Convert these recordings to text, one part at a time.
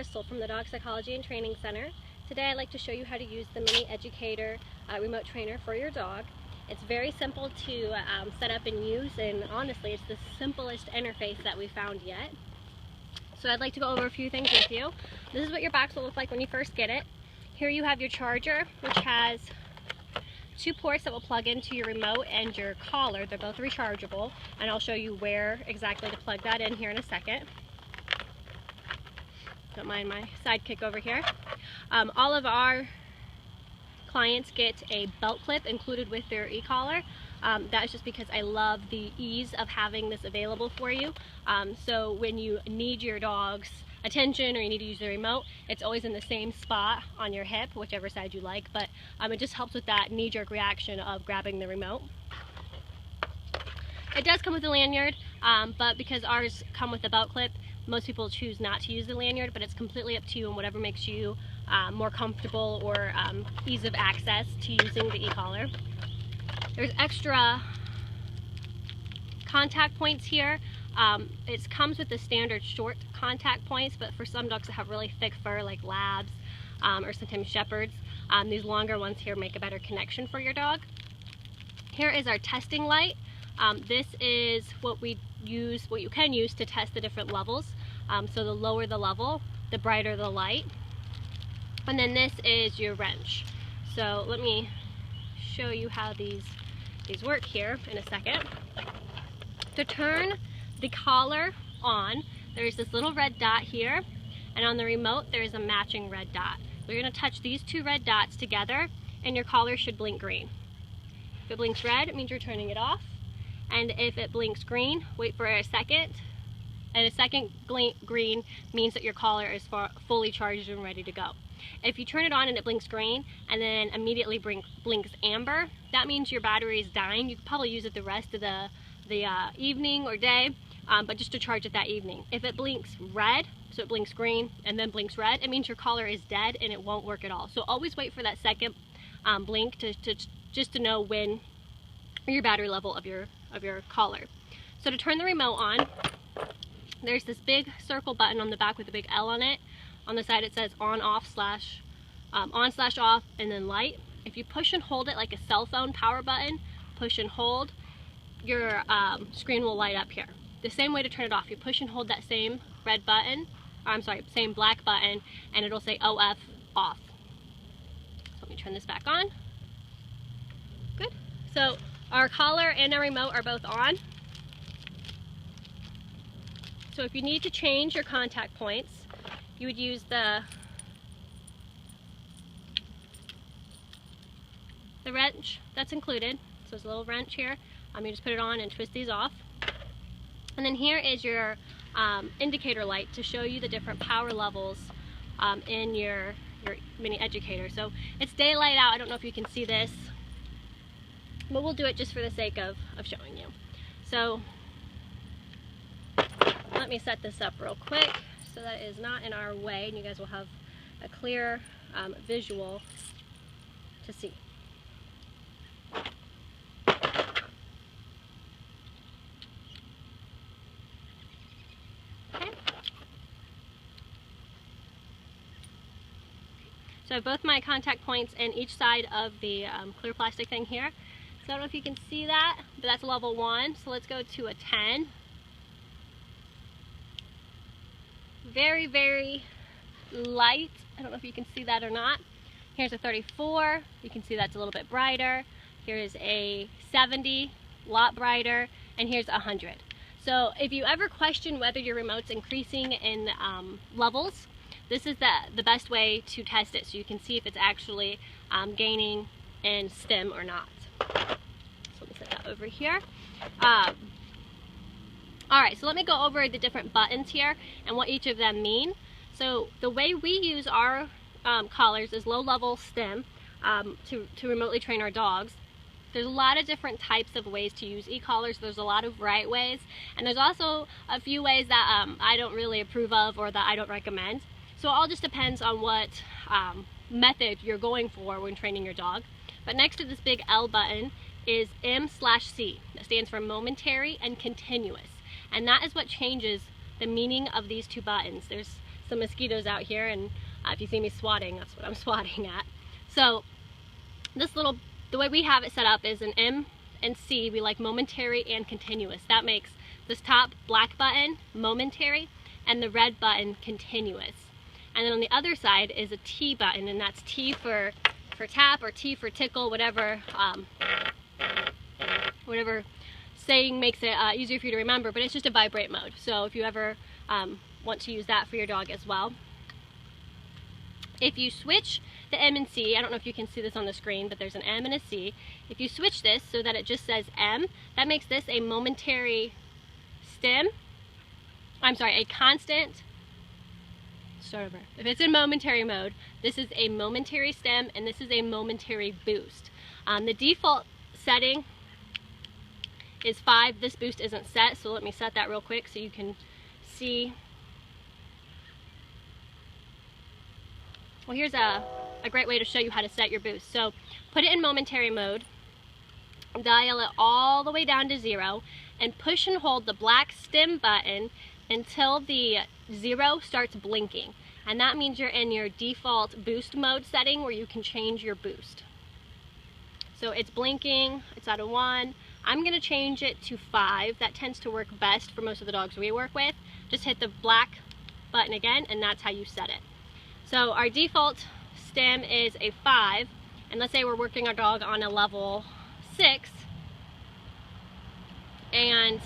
Crystal from the Dog Psychology and Training Center. Today I'd like to show you how to use the Mini Educator remote trainer for your dog. It's very simple to set up and use, and honestly it's the simplest interface that we found yet. So I'd like to go over a few things with you. This is what your box will look like when you first get it. Here you have your charger, which has two ports that will plug into your remote and your collar. They're both rechargeable, and I'll show you where exactly to plug that in here in a second. Don't mind my sidekick over here. All of our clients get a belt clip included with their e-collar. That's just because I love the ease of having this available for you. So when you need your dog's attention or you need to use the remote, it's always in the same spot on your hip, whichever side you like, but it just helps with that knee-jerk reaction of grabbing the remote. It does come with a lanyard, but because ours come with a belt clip, most people choose not to use the lanyard, but it's completely up to you and whatever makes you more comfortable or ease of access to using the e-collar. There's extra contact points here. It comes with the standard short contact points, but for some dogs that have really thick fur like labs or sometimes shepherds, these longer ones here make a better connection for your dog. Here is our testing light. This is what we use, what you can use to test the different levels. So the lower the level, the brighter the light. And then this is your wrench. So let me show you how these work here in a second. To turn the collar on, there's this little red dot here, and on the remote there's a matching red dot. We're going to touch these two red dots together and your collar should blink green. If it blinks red, it means you're turning it off. And if it blinks green, wait for a second. And a second green means that your collar is fully charged and ready to go. If you turn it on and it blinks green and then immediately blinks amber, that means your battery is dying. You could probably use it the rest of the evening or day, but just to charge it that evening. If it blinks red, so it blinks green and then blinks red, it means your collar is dead and it won't work at all. So always wait for that second blink just to know when your battery level of your collar. So to turn the remote on, there's this big circle button on the back with a big L on it. On the side it says on/off and then light. If you push and hold it like a cell phone power button, push and hold, your screen will light up here. The same way to turn it off, you push and hold that same red button, same black button, and it'll say OF off. So let me turn this back on. Good. So our collar and our remote are both on. So if you need to change your contact points, you would use the wrench that's included. So there's a little wrench here. You just put it on and twist these off. And then here is your indicator light to show you the different power levels in your Mini Educator. So it's daylight out. I don't know if you can see this, but we'll do it just for the sake of showing you. So let me set this up real quick so that it is not in our way and you guys will have a clear visual to see. Okay. So I have both my contact points in each side of the clear plastic thing here. So I don't know if you can see that, but that's level 1. So let's go to a 10. Very, very light. I don't know if you can see that or not. Here's a 34. You can see that's a little bit brighter. Here's a 70, a lot brighter, and here's 100. So if you ever question whether your remote's increasing in levels, this is the best way to test it, so you can see if it's actually gaining in stim or not. So let me set that over here. Alright, so let me go over the different buttons here and what each of them mean. So the way we use our collars is low-level stim to remotely train our dogs. There's a lot of different types of ways to use e-collars. There's a lot of right ways, and there's also a few ways that I don't really approve of or that I don't recommend. So it all just depends on what method you're going for when training your dog. But next to this big L button is M/C. That stands for momentary and continuous. And that is what changes the meaning of these two buttons. There's some mosquitoes out here, and if you see me swatting, that's what I'm swatting at. So the way we have it set up is an M and C, we like momentary and continuous. That makes this top black button momentary and the red button continuous. And then on the other side is a T button, and that's T for tap or T for tickle, whatever saying makes it easier for you to remember, but it's just a vibrate mode. So if you ever want to use that for your dog as well. If you switch the M and C, I don't know if you can see this on the screen, but there's an M and a C. If you switch this so that it just says M, that makes this a momentary stem. I'm sorry, a constant. Start over. If it's in momentary mode, this is a momentary stem and this is a momentary boost. The default setting is 5. This boost isn't set, so let me set that real quick so you can see. Well, here's a great way to show you how to set your boost. So put it in momentary mode, dial it all the way down to 0, and push and hold the black stem button until the 0 starts blinking. And that means you're in your default boost mode setting where you can change your boost. So it's blinking, it's at a 1. I'm going to change it to 5. That tends to work best for most of the dogs we work with. Just hit the black button again, and that's how you set it. So our default stem is a 5, and let's say we're working our dog on a level 6, and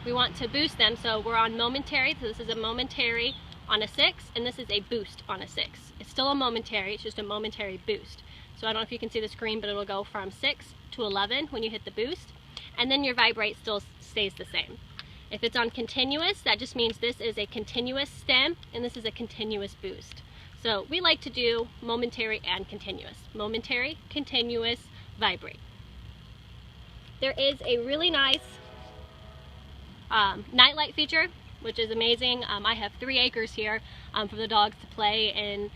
we want to boost them. So we're on momentary, so this is a momentary on a 6, and this is a boost on a 6. It's still a momentary, it's just a momentary boost. So I don't know if you can see the screen, but it'll go from 6 to 11 when you hit the boost, and then your vibrate still stays the same. If it's on continuous, that just means this is a continuous stem and this is a continuous boost. So we like to do momentary and continuous. Momentary, continuous, vibrate. There is a really nice nightlight feature, which is amazing. I have 3 acres here for the dogs to play and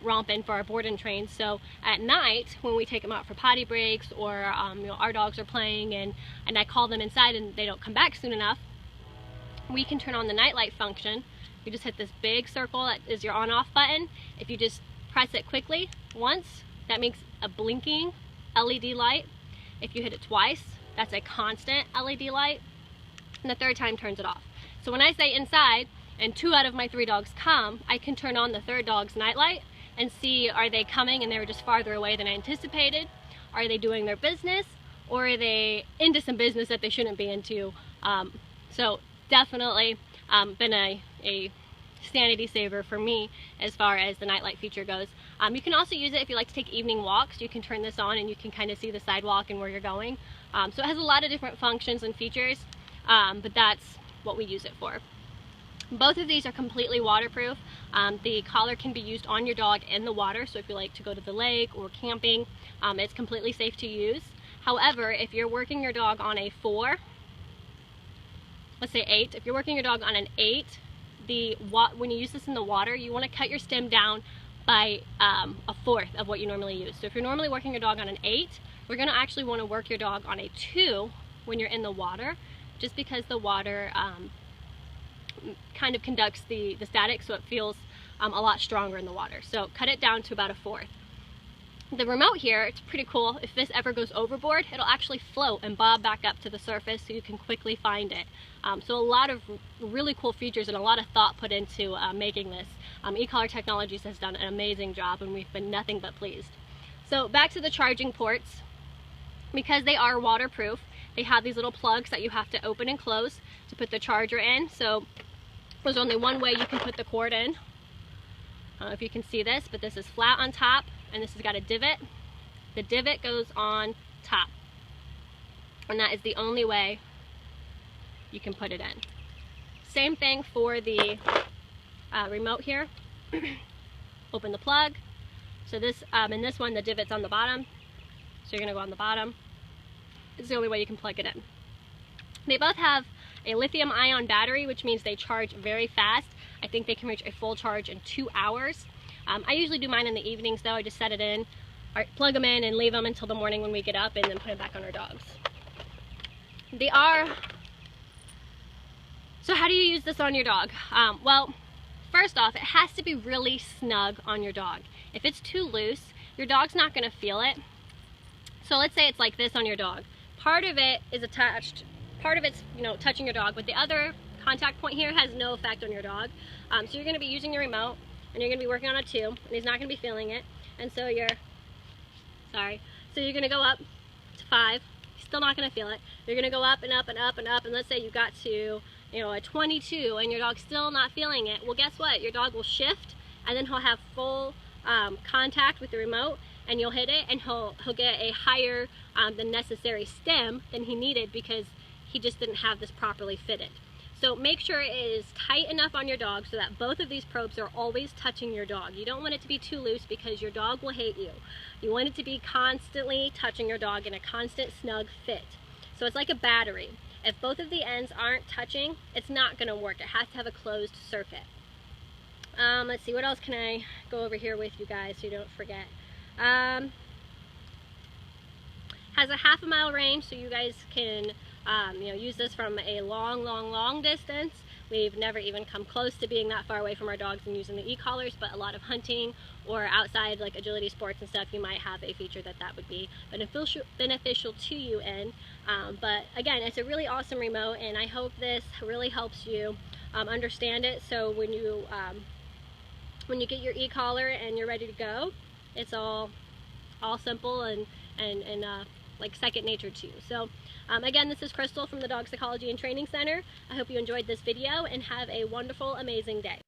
romp in for our board and train. So at night, when we take them out for potty breaks, or our dogs are playing and I call them inside and they don't come back soon enough, we can turn on the nightlight function. You just hit this big circle that is your on-off button. If you just press it quickly once, that makes a blinking LED light. If you hit it twice, that's a constant LED light. And the 3rd time turns it off. So when I say inside and 2 out of my 3 dogs come, I can turn on the 3rd dog's nightlight and see, are they coming and they were just farther away than I anticipated? Are they doing their business? Or are they into some business that they shouldn't be into? So definitely been a sanity saver for me as far as the nightlight feature goes. You can also use it if you like to take evening walks. You can turn this on and you can kind of see the sidewalk and where you're going. So it has a lot of different functions and features, but that's what we use it for. Both of these are completely waterproof. The collar can be used on your dog in the water, so if you like to go to the lake or camping, it's completely safe to use. However, if you're working your dog on a 4, let's say 8, if you're working your dog on an 8, when you use this in the water, you want to cut your stem down by a 1/4 of what you normally use. So if you're normally working your dog on an 8, we're going to actually want to work your dog on a 2 when you're in the water, just because the water kind of conducts the static, so it feels a lot stronger in the water. So cut it down to about a 1/4. The remote here, it's pretty cool. If this ever goes overboard, it'll actually float and bob back up to the surface so you can quickly find it. So a lot of really cool features and a lot of thought put into making this. eCollar Technologies has done an amazing job and we've been nothing but pleased. So back to the charging ports. Because they are waterproof, they have these little plugs that you have to open and close to put the charger in. So there's only one way you can put the cord in. I don't know if you can see this, but this is flat on top and this has got a divot. The divot goes on top, and that is the only way you can put it in. Same thing for the remote here. Open the plug. So this in this one, the divot's on the bottom, so you're gonna go on the bottom. It's the only way you can plug it in. They both have a lithium-ion battery, which means they charge very fast. I think they can reach a full charge in 2 hours. I usually do mine in the evenings though. I just set it in, or plug them in and leave them until the morning when we get up, and then put them back on our dogs. So how do you use this on your dog? Well, First off, it has to be really snug on your dog. If it's too loose, your dog's not going to feel it. So let's say it's like this on your dog. Part of it is attached, part of it's, you know, touching your dog, but the other contact point here has no effect on your dog. So you're going to be using your remote, and you're going to be working on a 2, and he's not going to be feeling it. And so you're going to go up to 5. He's still not going to feel it. You're going to go up and up and up and up, and let's say you got to, you know, a 22, and your dog's still not feeling it. Well, guess what? Your dog will shift, and then he'll have full contact with the remote, and you'll hit it, and he'll get a higher than necessary stem than he needed because he just didn't have this properly fitted. So make sure it is tight enough on your dog so that both of these probes are always touching your dog. You don't want it to be too loose because your dog will hate you. You want it to be constantly touching your dog in a constant snug fit. So it's like a battery. If both of the ends aren't touching, it's not going to work. It has to have a closed circuit. Let's see, what else can I go over here with you guys so you don't forget? Has a ½ mile range, so you guys can you know, use this from a long distance. We've never even come close to being that far away from our dogs and using the e-collars, but a lot of hunting or outside like agility sports and stuff, you might have a feature that would be beneficial to you in. But again, it's a really awesome remote, and I hope this really helps you understand it. So when you get your e-collar and you're ready to go, it's all simple and like second nature to you. So again, this is Crystal from the Dog Psychology and Training Center. I hope you enjoyed this video and have a wonderful, amazing day.